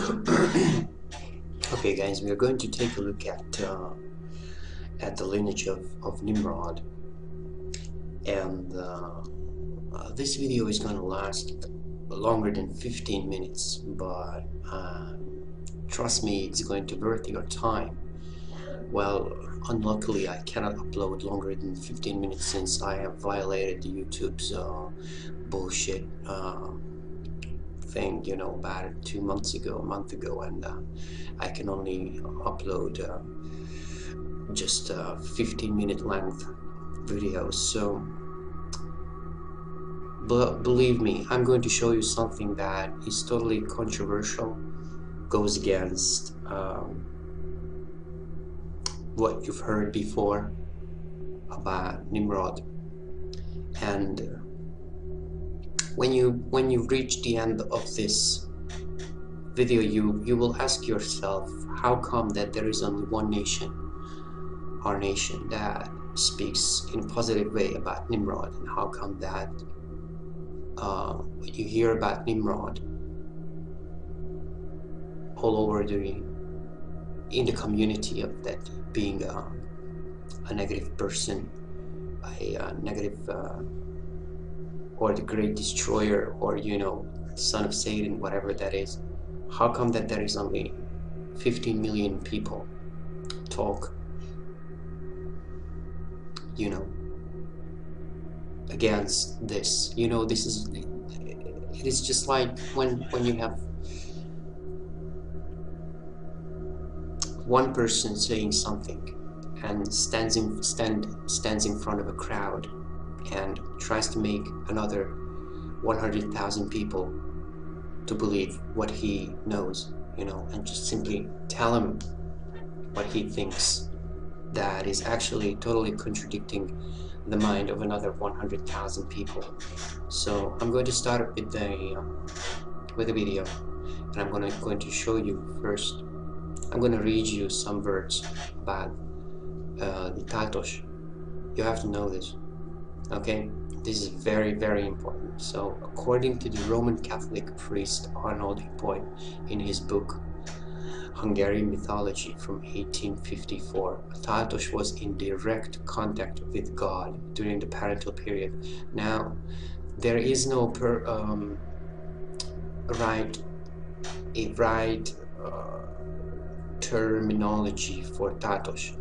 Okay, guys, we are going to take a look at the lineage of Nimrod, and this video is going to last longer than 15 minutes, but trust me, it's going to worth your time. Well, unluckily, I cannot upload longer than 15 minutes since I have violated YouTube's bullshit thing, you know, about 2 months ago, a month ago, and I can only upload just 15-minute length videos. So believe me, I'm going to show you something that is totally controversial, goes against what you've heard before about Nimrod. And when you reach the end of this video, you will ask yourself, how come that there is only one nation, our nation, that speaks in a positive way about Nimrod? And how come that when you hear about Nimrod all over in the community of that being a negative person, a negative or the great destroyer, or you know, son of Satan, whatever that is, how come that there is only 15 million people talk, you know, against this? You know, this is, it is just like when you have one person saying something and stands in front of a crowd and tries to make another 100,000 people to believe what he knows, you know, and just simply tell him what he thinks, that is actually totally contradicting the mind of another 100,000 people. So I'm going to start with a video, and I'm going to show you first. I'm going to read you some words about the Tatosh. You have to know this, okay? This is very, very important. So according to the Roman Catholic priest Arnold Hipoy in his book Hungarian Mythology from 1854, Tatosh was in direct contact with God during the parental period. Now, there is no right terminology for Tatosh.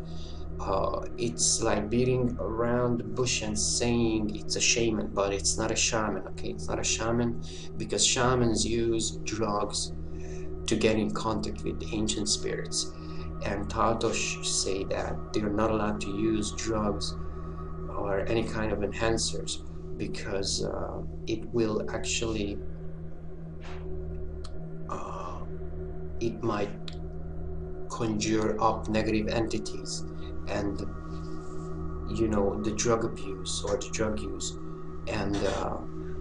It's like beating around the bush and saying it's a shaman, but it's not a shaman, okay? It's not a shaman, because shamans use drugs to get in contact with the ancient spirits, and Tatosh say that they're not allowed to use drugs or any kind of enhancers, because it will actually it might conjure up negative entities, and you know, the drug abuse or the drug use, and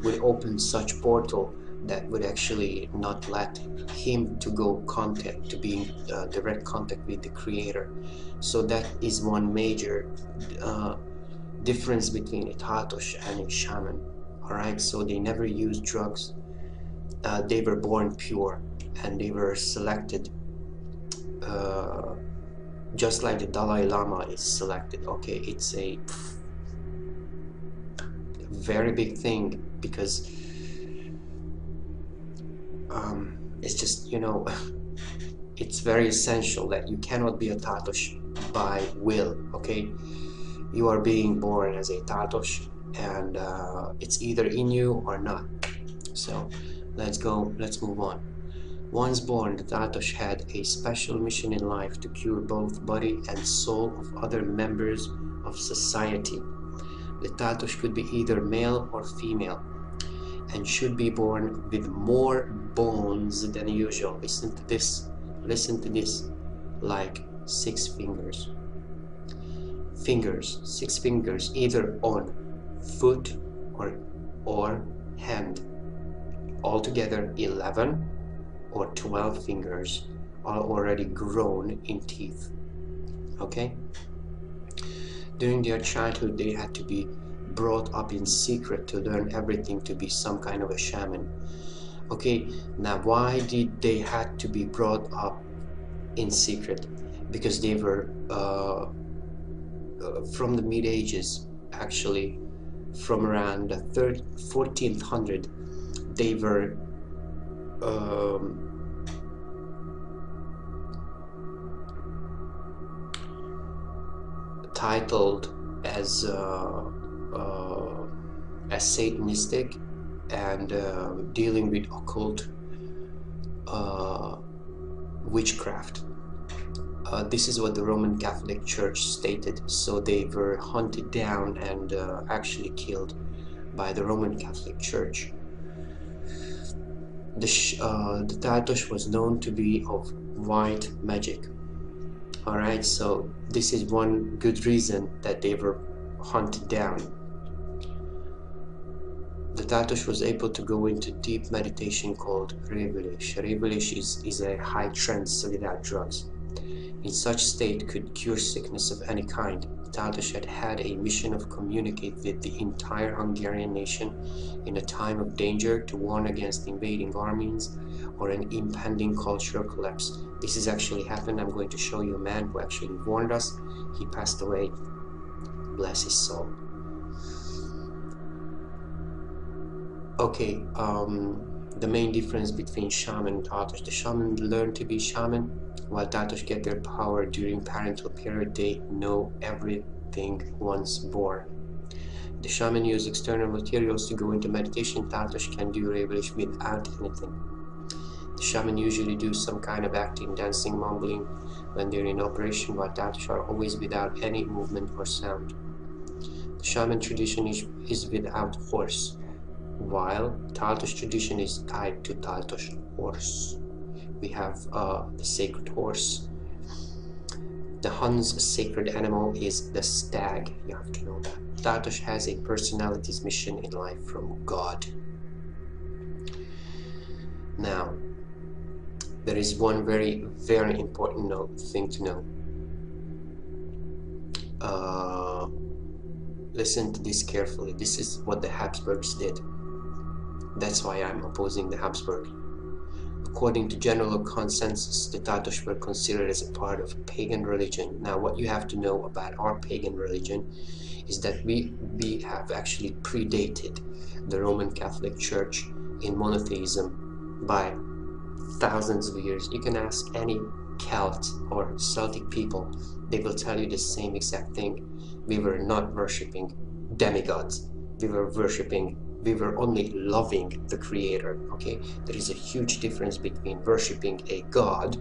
would open such portal that would actually not let him to be in direct contact with the creator. So that is one major difference between a Tatosh and a shaman. Alright, so they never use drugs. They were born pure, and they were selected just like the Dalai Lama is selected. Okay, it's a very big thing, because it's just, you know, it's very essential that you cannot be a Tatosh by will, okay? You are being born as a Tatosh, and it's either in you or not. So let's move on. Once born, the Tatosh had a special mission in life to cure both body and soul of other members of society. The Tatosh could be either male or female, and should be born with more bones than usual. Listen to this, like 6 fingers. 6 fingers, either on foot or hand. Altogether 11 or 12 fingers are already grown in teeth. Okay? During their childhood, they had to be brought up in secret to learn everything to be some kind of a shaman. Okay, now why did they had to be brought up in secret? Because they were from the mid ages, actually from around the 1400, they were titled as Satanistic and dealing with occult witchcraft. This is what the Roman Catholic Church stated. So they were hunted down and actually killed by the Roman Catholic Church. The Tartush was known to be of white magic. Alright, so this is one good reason that they were hunted down. The Tartush was able to go into deep meditation called Revelation. Revelation is a high trance without drugs. In such state could cure sickness of any kind. Tartush had a mission of communicate with the entire Hungarian nation in a time of danger to warn against invading armies or an impending cultural collapse. This has actually happened. I'm going to show you a man who actually warned us. He passed away. Bless his soul. Okay, the main difference between shaman and Tartush. The shaman learned to be shaman, while Tartush get their power during parental period. They know everything once born. The shaman use external materials to go into meditation. Tartush can do revelation without anything. The shaman usually do some kind of acting, dancing, mumbling when they're in operation, while Tartush are always without any movement or sound. The shaman tradition is without horse, while Tartush tradition is tied to Tartush horse. We have the sacred horse. The Hun's sacred animal is the stag. You have to know that. Tartush has a personality's mission in life from God. Now, there is one very, very important thing to know. Listen to this carefully. This is what the Habsburgs did. That's why I'm opposing the Habsburg. According to general consensus, the Tartush were considered as a part of pagan religion. Now, what you have to know about our pagan religion is that we have actually predated the Roman Catholic Church in monotheism by thousands of years. You can ask any Celt or Celtic people, they will tell you the same exact thing. We were not worshipping demigods. We were only loving the Creator. Okay, there is a huge difference between worshipping a god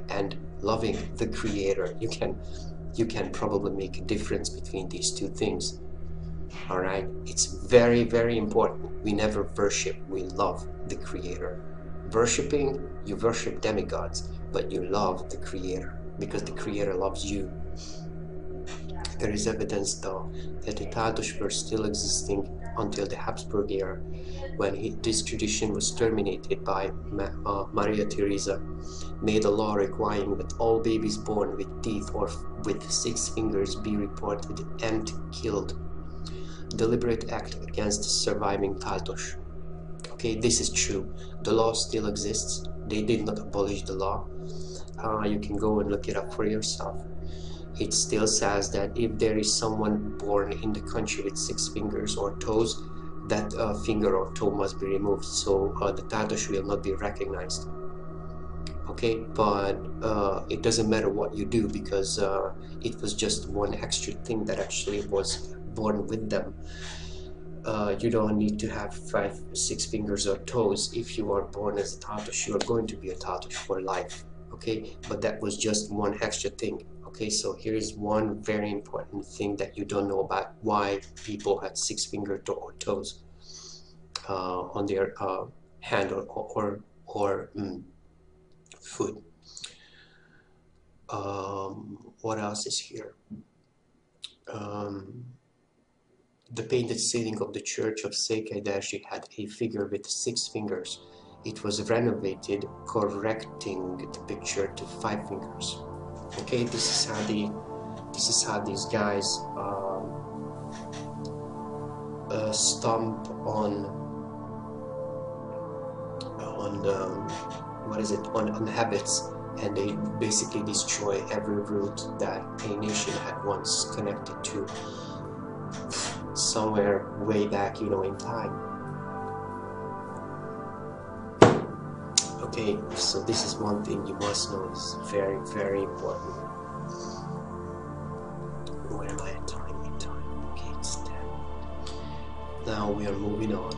and loving the Creator. You can probably make a difference between these two things. All right, it's very, very important. We never worship, we love the Creator. Worshipping, you worship demigods, but you love the Creator because the Creator loves you. There is evidence, though, that the Tartush were still existing until the Habsburg era, when this tradition was terminated by Maria Theresa, made a law requiring that all babies born with teeth or with 6 fingers be reported and killed. Deliberate act against surviving Tartush. Okay, this is true. The law still exists. They did not abolish the law. You can go and look it up for yourself. It still says that if there is someone born in the country with 6 fingers or toes, that finger or toe must be removed, so the Tartush will not be recognized. Okay, but it doesn't matter what you do, because it was just one extra thing that actually was born with them. You don't need to have 6 fingers or toes. If you are born as a Tartush, you are going to be a Tartush for life. Okay, but that was just one extra thing. Okay, so here is one very important thing that you don't know about why people had 6 fingers or toes on their hand or foot. What else is here? The painted ceiling of the church of Székelydersi had a figure with 6 fingers. It was renovated, correcting the picture to 5 fingers. Okay, this is how these guys stomp on on habits, and they basically destroy every root that a nation had once connected to somewhere way back, you know, in time. Okay, so this is one thing you must know is very, very important. Where am I at time? In time. Okay, it's 10. Now we are moving on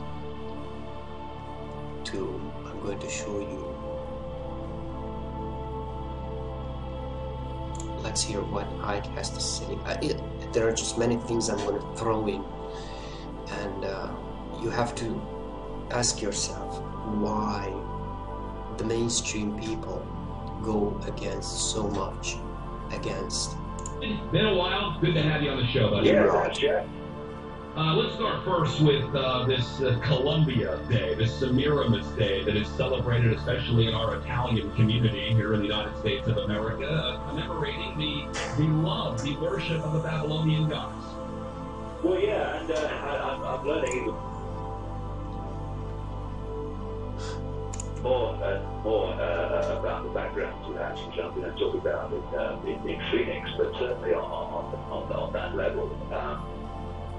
to, I'm going to show you. Let's hear what Ike has to say. There are just many things I'm going to throw in, and you have to ask yourself why the mainstream people go against so much against. It's been a while. Good to have you on the show, buddy. Yeah, that's Jack. Let's start first with this Columbia Day, this Semiramis Day that is celebrated especially in our Italian community here in the United States of America, commemorating the love, the worship of the Babylonian gods. Well, yeah, and I'm learning even more about the background to that, which I'm going to talk about in Phoenix, but certainly on that level.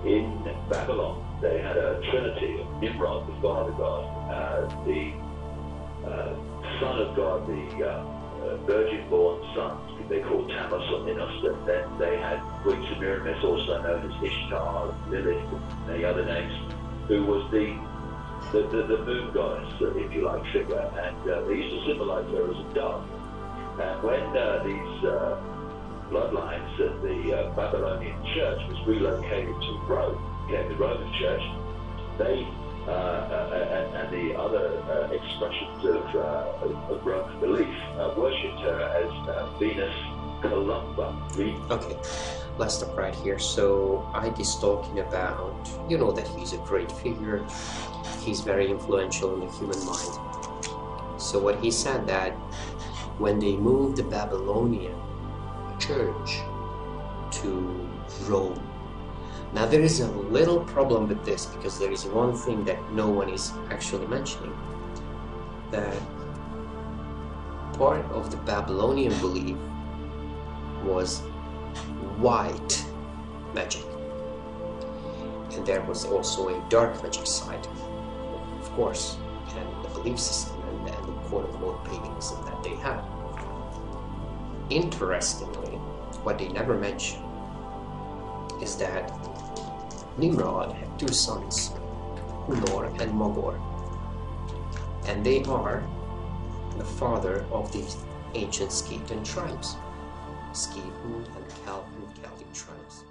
In Babylon, they had a trinity of Nimrod, the father god, the son of God, the virgin-born sons, they called Tammuz or Minos, and then they had Queen Semiramis, also known as Ishtar, Lilith, and many other names, who was the moon goddess, if you like, figure, and they used to symbolize her as a dove. And when these bloodlines of the Babylonian church was relocated to Rome, became the Roman church, they and the other expressions of Roman belief worshipped her as Venus Columba. Okay, let's stop right here. So Ike is talking about, you know, that he's a great figure. He's very influential in the human mind. So what he said that when they moved the Babylonian church to Rome. Now there is a little problem with this, because there is one thing that no one is actually mentioning, that part of the Babylonian belief was white magic, and there was also a dark magic side, of course, and the belief system and the quote-unquote paganism that they had. Interestingly, what they never mention is that Nimrod had two sons, Hunor and Mogor, and they are the father of the ancient Scythian tribes, Scythian and Celtic tribes.